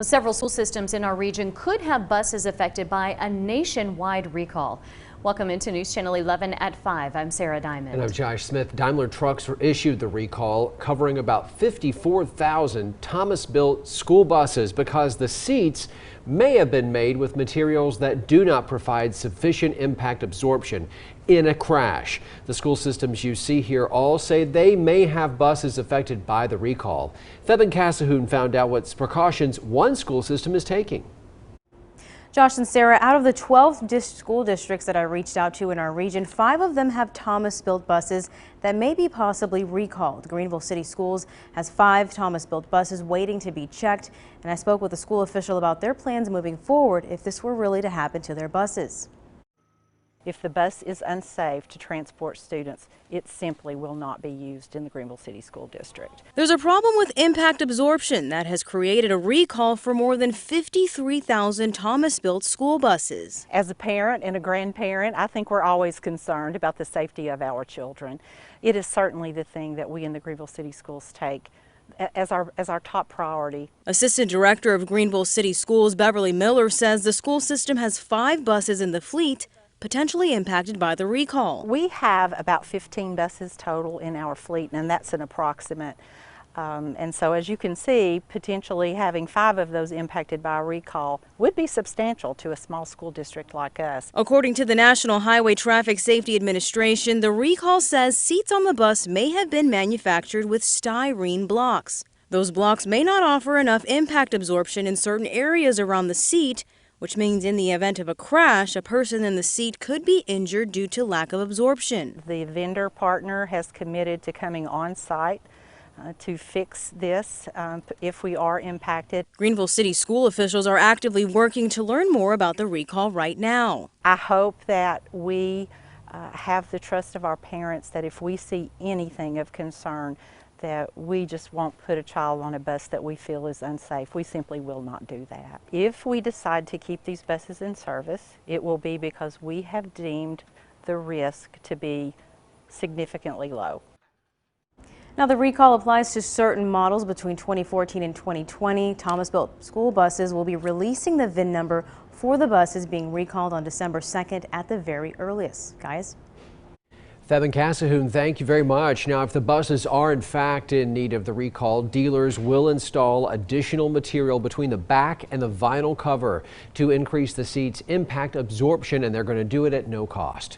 Several school systems in our region could have buses affected by a nationwide recall. Welcome into News Channel 11 at 5. I'm Sarah Diamond. And I'm Josh Smith. Daimler Trucks issued the recall covering about 54,000 Thomas-built school buses because the seats may have been made with materials that do not provide sufficient impact absorption in a crash. The school systems you see here all say they may have buses affected by the recall. Theben Cassahoon found out what precautions one school system is taking. Josh and Sarah, out of the 12 school districts that I reached out to in our region, 5 of them have Thomas-built buses that may be possibly recalled. Greenville City Schools has 5 Thomas-built buses waiting to be checked, and I spoke with a school official about their plans moving forward if this were really to happen to their buses. If the bus is unsafe to transport students, it simply will not be used in the Greenville City School District. There's a problem with impact absorption that has created a recall for more than 53,000 Thomas-built school buses. As a parent and a grandparent, I think we're always concerned about the safety of our children. It is certainly the thing that we in the Greenville City Schools take as our top priority. Assistant Director of Greenville City Schools, Beverly Miller, says the school system has 5 buses in the fleet potentially impacted by the recall. We have about 15 buses total in our fleet, and that's an approximate. And so as you can see, potentially having 5 of those impacted by a recall would be substantial to a small school district like us. According to the National Highway Traffic Safety Administration, the recall says seats on the bus may have been manufactured with styrene blocks. Those blocks may not offer enough impact absorption in certain areas around the seat, which means in the event of a crash, a person in the seat could be injured due to lack of absorption. The vendor partner has committed to coming on site to fix this if we are impacted. Greenville City school officials are actively working to learn more about the recall right now. I hope that we have the trust of our parents that if we see anything of concern, that we just won't put a child on a bus that we feel is unsafe. We simply will not do that. If we decide to keep these buses in service, it will be because we have deemed the risk to be significantly low. Now, the recall applies to certain models between 2014 and 2020. Thomas-built school buses will be releasing the VIN number for the buses being recalled on December 2nd at the very earliest. Guys? Theben Cassahoon, thank you very much. Now, if the buses are in fact in need of the recall, dealers will install additional material between the back and the vinyl cover to increase the seat's impact absorption, and they're going to do it at no cost.